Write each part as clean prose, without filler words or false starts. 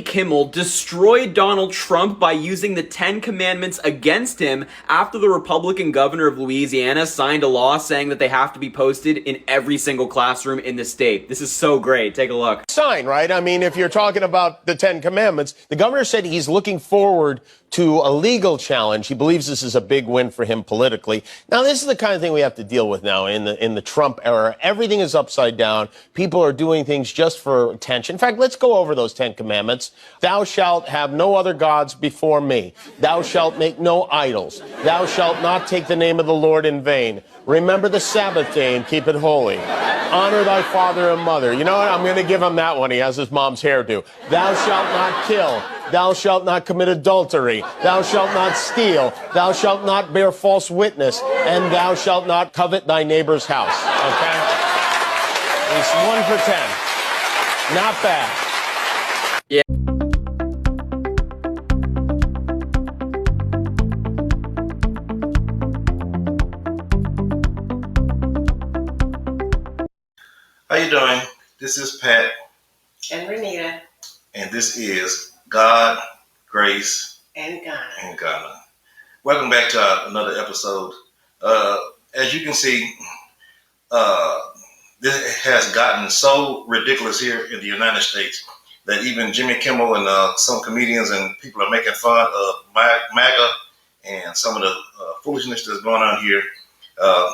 Kimmel destroyed Donald Trump by using the 10 Commandments against him after the Republican governor of Louisiana signed a law saying that they have to be posted in every single classroom in the state. This is so great. Take a look. Sign, right? I mean, if you're talking about the 10 Commandments, the governor said he's looking forward to a legal challenge. He believes this is a big win for him politically. Now, this is the kind of thing we have to deal with now in the Trump era. Everything is upside down. People are doing things just for attention. In fact, let's go over those 10 Commandments. Thou shalt have no other gods before me. Thou shalt make no idols. Thou shalt not take the name of the Lord in vain. Remember the Sabbath day and keep it holy. Honor thy father and mother. You know what? I'm going to give him that one. He has his mom's hairdo. Thou shalt not kill. Thou shalt not commit adultery. Thou shalt not steal. Thou shalt not bear false witness. And thou shalt not covet thy neighbor's house. Okay? It's 1 for 10. Not bad. Yeah. How you doing? This is Pat. And Renita. And this is God, Grace, and Ghana. Welcome back to another episode. As you can see, this has gotten so ridiculous here in the United States that even Jimmy Kimmel and some comedians and people are making fun of MAGA and some of the foolishness that's going on here.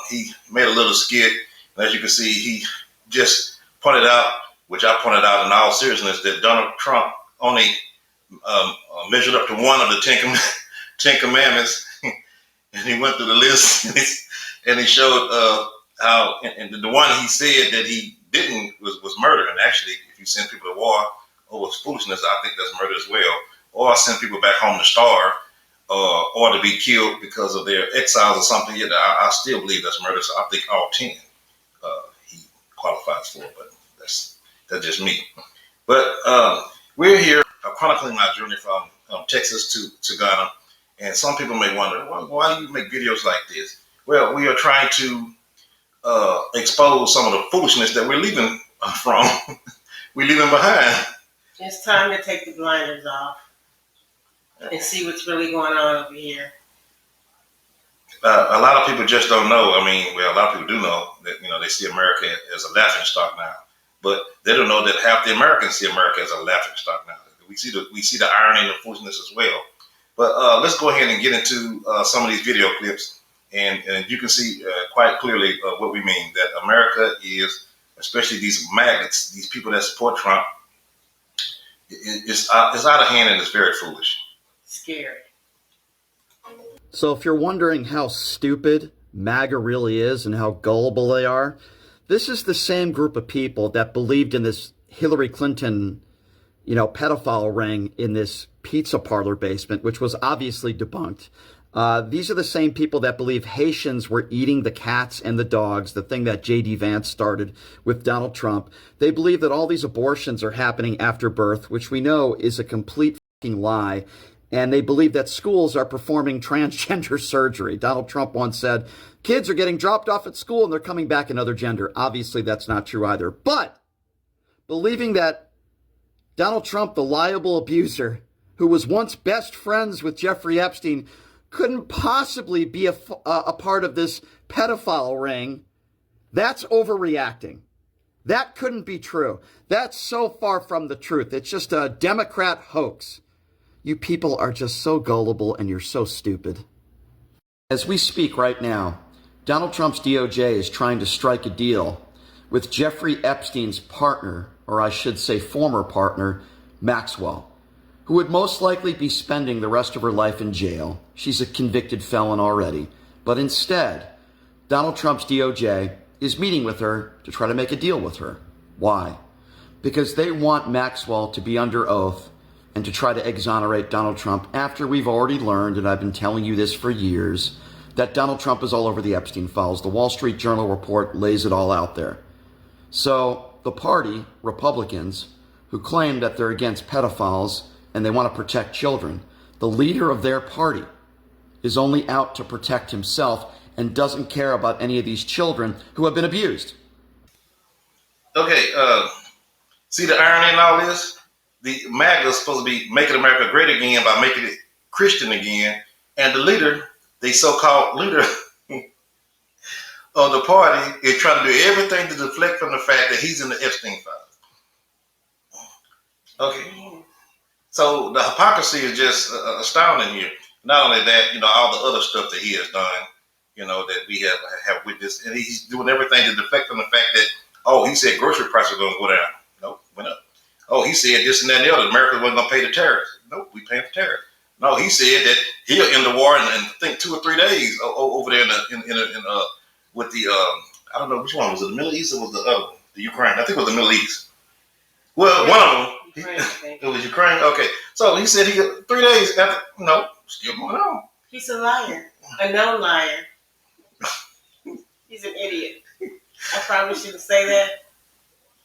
He made a little skit, and as you can see, he just pointed out, which I pointed out in all seriousness, that Donald Trump only measured up to one of the 10 Commandments, and he went through the list and he showed how, and the one he said that he didn't was murder. And actually, if you send people to war over foolishness, I think that's murder as well. Or send people back home to starve, or to be killed because of their exiles or something. Yeah, I still believe that's murder. So I think all 10 he qualifies for, but that's just me. But we're here chronicling my journey from Texas to Ghana, and some people may wonder, why do you make videos like this? Well, we are trying to expose some of the foolishness that we're leaving from. We're leaving behind. It's time to take the blinders off and see what's really going on over here. A lot of people just don't know. I mean, well, a lot of people do know that, they see America as a laughing stock now, but they don't know that half the Americans see America as a laughing stock now. We see the irony and the foolishness as well. But let's go ahead and get into some of these video clips, and you can see quite clearly what we mean, that America is, especially these maggots, these people that support Trump, it's out of hand and it's very foolish. Scary. So if you're wondering how stupid MAGA really is and how gullible they are, this is the same group of people that believed in this Hillary Clinton, pedophile ring in this pizza parlor basement, which was obviously debunked. These are the same people that believe Haitians were eating the cats and the dogs, the thing that J.D. Vance started with Donald Trump. They believe that all these abortions are happening after birth, which we know is a complete fucking lie. And they believe that schools are performing transgender surgery. Donald Trump once said, kids are getting dropped off at school and they're coming back another gender. Obviously, that's not true either. But believing that Donald Trump, the liable abuser, who was once best friends with Jeffrey Epstein, couldn't possibly be a part of this pedophile ring, that's overreacting. That couldn't be true. That's so far from the truth. It's just a Democrat hoax. You people are just so gullible and you're so stupid. As we speak right now, Donald Trump's DOJ is trying to strike a deal with Jeffrey Epstein's partner, or I should say former partner, Maxwell, who would most likely be spending the rest of her life in jail. She's a convicted felon already. But instead, Donald Trump's DOJ is meeting with her to try to make a deal with her. Why? Because they want Maxwell to be under oath and to try to exonerate Donald Trump after we've already learned, and I've been telling you this for years, that Donald Trump is all over the Epstein files. The Wall Street Journal report lays it all out there. So the party, Republicans, who claim that they're against pedophiles and they want to protect children, the leader of their party is only out to protect himself and doesn't care about any of these children who have been abused. Okay, see the irony in all this? the MAGA is supposed to be making America great again by making it Christian again, and the leader, the so-called leader of the party, is trying to do everything to deflect from the fact that he's in the Epstein files. Okay, so the hypocrisy is just astounding here. Not only that, all the other stuff that he has done, that we have witnessed, and he's doing everything to deflect from the fact that, oh, he said grocery prices are going to go down. Nope, went up. Oh, he said this and that and the other. America wasn't going to pay the tariffs. Nope, we paying the tariffs. No, he said that he'll end the war in I think 2 or 3 days over there with the I don't know which one was it, the Middle East or was the other one, the Ukraine? I think it was the Middle East. Well, one of them. Ukraine, it was Ukraine. Okay, so he said 3 days after. No, still going on. He's a liar, a known liar. He's an idiot. I probably shouldn't say that.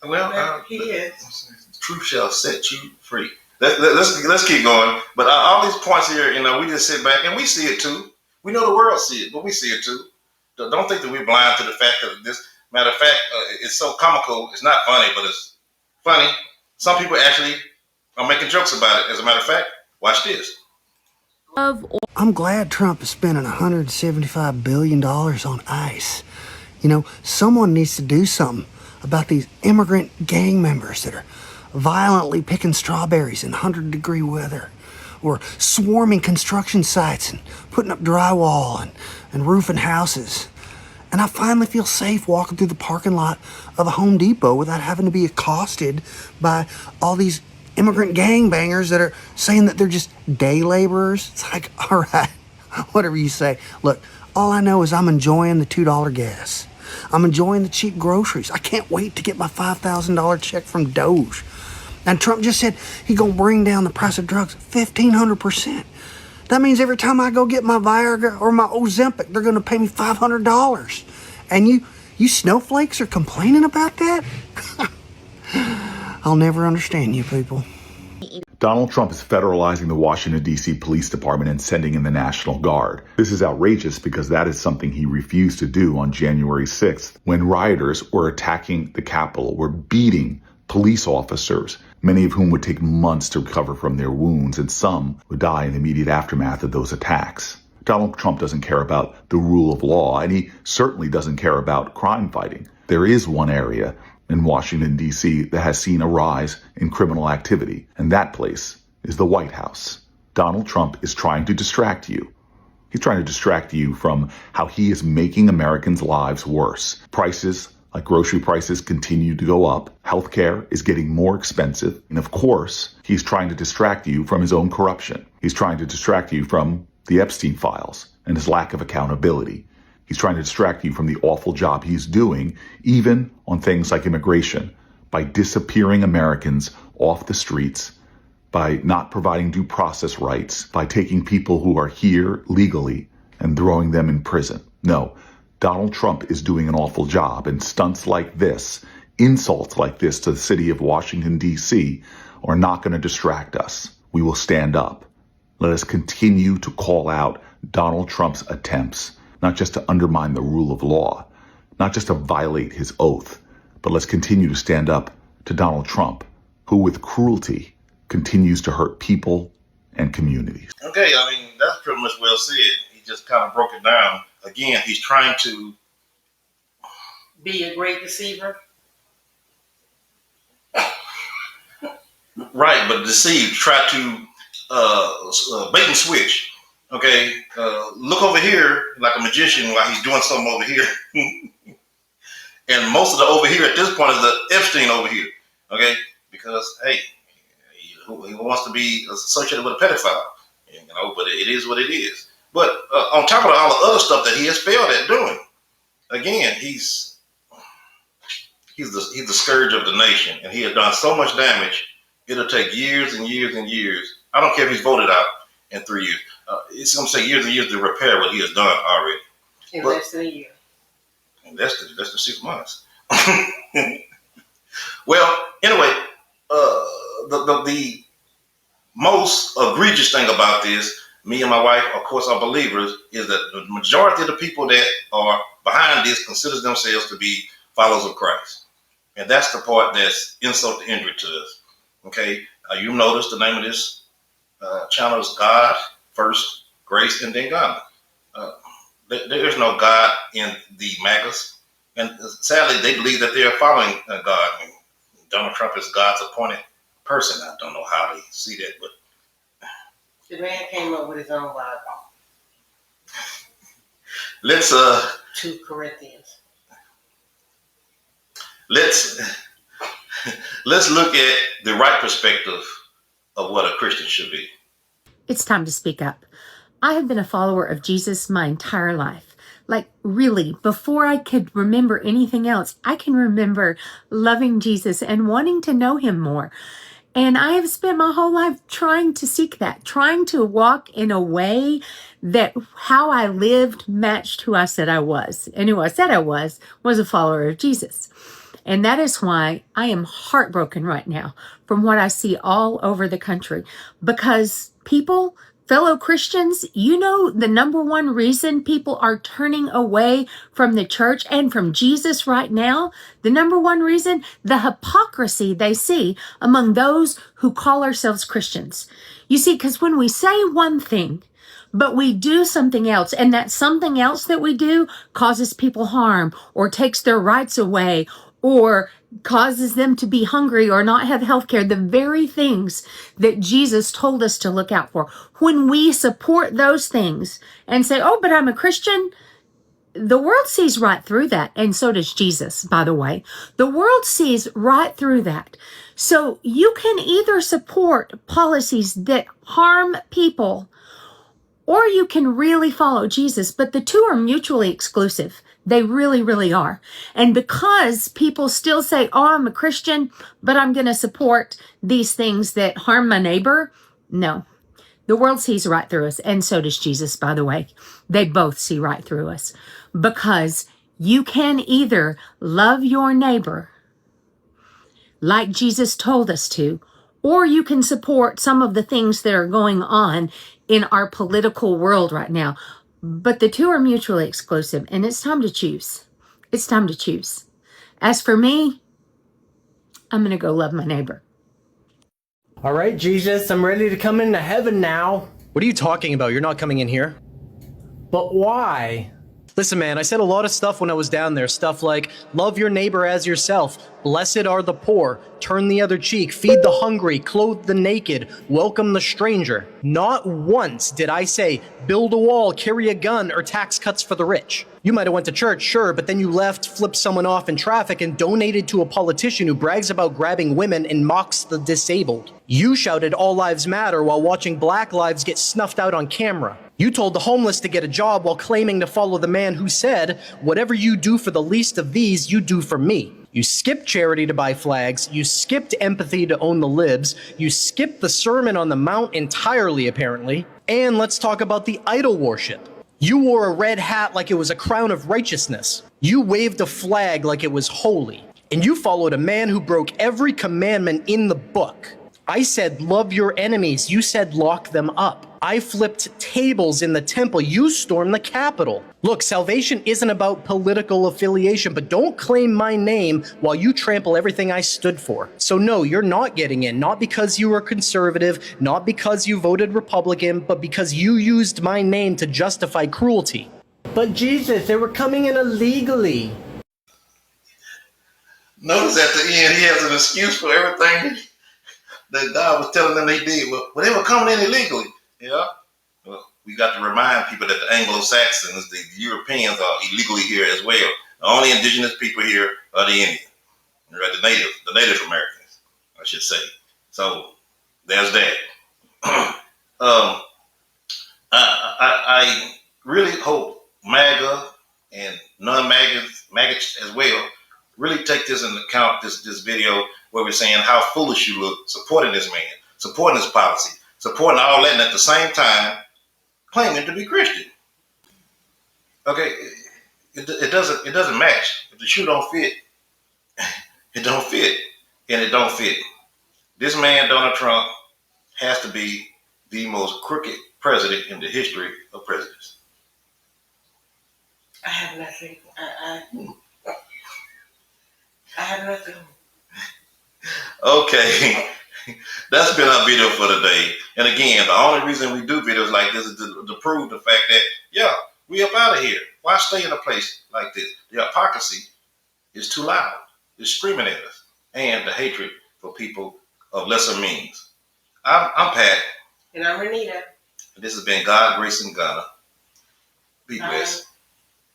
Well, he is. Truth shall set you free. Let's keep going. But all these points here, we just sit back and we see it too. We know the world see it, but we see it too. Don't think that we're blind to the fact that this. Matter of fact, it's so comical. It's not funny, but it's funny. Some people actually are making jokes about it. As a matter of fact, watch this. I'm glad Trump is spending $175 billion on ICE. Someone needs to do something about these immigrant gang members that are violently picking strawberries in 100-degree weather, or swarming construction sites and putting up drywall and roofing houses. And I finally feel safe walking through the parking lot of a Home Depot without having to be accosted by all these immigrant gangbangers that are saying that they're just day laborers. It's like, all right, whatever you say. Look, all I know is I'm enjoying the $2 gas. I'm enjoying the cheap groceries. I can't wait to get my $5,000 check from Doge. And Trump just said he's going to bring down the price of drugs 1,500%. That means every time I go get my Viagra or my Ozempic, they're going to pay me $500. And you snowflakes are complaining about that? I'll never understand you people. Donald Trump is federalizing the Washington, D.C. Police Department and sending in the National Guard. This is outrageous because that is something he refused to do on January 6th when rioters were attacking the Capitol, were beating police officers, many of whom would take months to recover from their wounds, and some would die in the immediate aftermath of those attacks. Donald Trump doesn't care about the rule of law, and he certainly doesn't care about crime fighting. There is one area in Washington, D.C. that has seen a rise in criminal activity, and that place is the White House. Donald Trump is trying to distract you. He's trying to distract you from how he is making Americans' lives worse. Prices, like grocery prices, continue to go up. Healthcare is getting more expensive. And of course, he's trying to distract you from his own corruption. He's trying to distract you from the Epstein files and his lack of accountability. He's trying to distract you from the awful job he's doing, even on things like immigration, by disappearing Americans off the streets, by not providing due process rights, by taking people who are here legally and throwing them in prison. No, Donald Trump is doing an awful job, and stunts like this, insults like this to the city of Washington, D.C. are not going to distract us. We will stand up. Let us continue to call out Donald Trump's attempts, not just to undermine the rule of law, not just to violate his oath, but let's continue to stand up to Donald Trump, who with cruelty continues to hurt people and communities. Okay, that's pretty much well said. He just kind of broke it down. Again, he's trying to be a great deceiver. Right, but deceive, try to bait and switch. Okay, look over here like a magician while he's doing something over here. And most of the over here at this point is the Epstein over here. Okay, because, hey, he wants to be associated with a pedophile. But it is what it is. But on top of all the other stuff that he has failed at doing, again, he's the scourge of the nation, and he has done so much damage. It'll take years and years and years. I don't care if he's voted out in 3 years. It's going to take years and years to repair what he has done already. In less than a year. And less than 6 months. Well, anyway, the most egregious thing about this, me and my wife, of course, are believers, is that the majority of the people that are behind this considers themselves to be followers of Christ. And that's the part that's insult to injury to us. Okay? You notice the name of this channel is God First, Grace, and then God. There is no God in the MAGAs. And sadly, they believe that they are following God. I mean, Donald Trump is God's appointed person. I don't know how they see that, but the man came up with his own Bible. let's 2 Corinthians. let's look at the right perspective of what a Christian should be. It's time to speak up. I have been a follower of Jesus my entire life. Like, really, before I could remember anything else, I can remember loving Jesus and wanting to know him more. And I have spent my whole life trying to seek that, trying to walk in a way that how I lived matched who I said I was. And who I said I was a follower of Jesus. And that is why I am heartbroken right now from what I see all over the country. Because people, fellow Christians, you know the number one reason people are turning away from the church and from Jesus right now? The number one reason? The hypocrisy they see among those who call ourselves Christians. You see, because when we say one thing, but we do something else, and that something else that we do causes people harm or takes their rights away or causes them to be hungry or not have health care, the very things that Jesus told us to look out for. When we support those things and say, oh, but I'm a Christian, the world sees right through that. And so does Jesus, by the way. The world sees right through that. So you can either support policies that harm people or you can really follow Jesus, but the two are mutually exclusive. They really, really are. And because people still say, oh, I'm a Christian, but I'm going to support these things that harm my neighbor. No, the world sees right through us. And so does Jesus, by the way. They both see right through us because you can either love your neighbor like Jesus told us to, or you can support some of the things that are going on in our political world right now. But the two are mutually exclusive, and it's time to choose. It's time to choose. As for me, I'm going to go love my neighbor. All right, Jesus, I'm ready to come into heaven now. What are you talking about? You're not coming in here. But why? Listen, man, I said a lot of stuff when I was down there. Stuff like, love your neighbor as yourself, blessed are the poor, turn the other cheek, feed the hungry, clothe the naked, welcome the stranger. Not once did I say, build a wall, carry a gun, or tax cuts for the rich. You might have went to church, sure, but then you left, flipped someone off in traffic, and donated to a politician who brags about grabbing women and mocks the disabled. You shouted all lives matter while watching black lives get snuffed out on camera. You told the homeless to get a job while claiming to follow the man who said, whatever you do for the least of these, you do for me. You skipped charity to buy flags, you skipped empathy to own the libs, you skipped the Sermon on the Mount entirely, apparently. And let's talk about the idol worship. You wore a red hat like it was a crown of righteousness. You waved a flag like it was holy. And you followed a man who broke every commandment in the book. I said, love your enemies. You said, lock them up. I flipped tables in the temple. You stormed the Capitol. Look, salvation isn't about political affiliation, but don't claim my name while you trample everything I stood for. So no, you're not getting in, not because you were conservative, not because you voted Republican, but because you used my name to justify cruelty. But Jesus, they were coming in illegally. Notice at the end, he has an excuse for everything that God was telling them they did. Well, they were coming in illegally. Yeah. Well, we got to remind people that the Anglo-Saxons, the Europeans, are illegally here as well. The only indigenous people here are the Indians, right? The Native Americans, I should say. So there's that. I really hope MAGA and non-MAGA as well really take this into account, this video where we're saying how foolish you look supporting this man, supporting his policy, supporting all that, and at the same time claiming to be Christian. Okay, it doesn't match. If the shoe don't fit, it don't fit, and it don't fit. This man, Donald Trump, has to be the most crooked president in the history of presidents. I have nothing. I have nothing. Okay. That's been our video for today. And again, the only reason we do videos like this is to prove the fact that, yeah, we up out of here. Why stay in a place like this? The hypocrisy is too loud. It's screaming at us. And the hatred for people of lesser means. I'm Pat. And I'm Renita. And this has been God, Grace, and Ghana. Be blessed.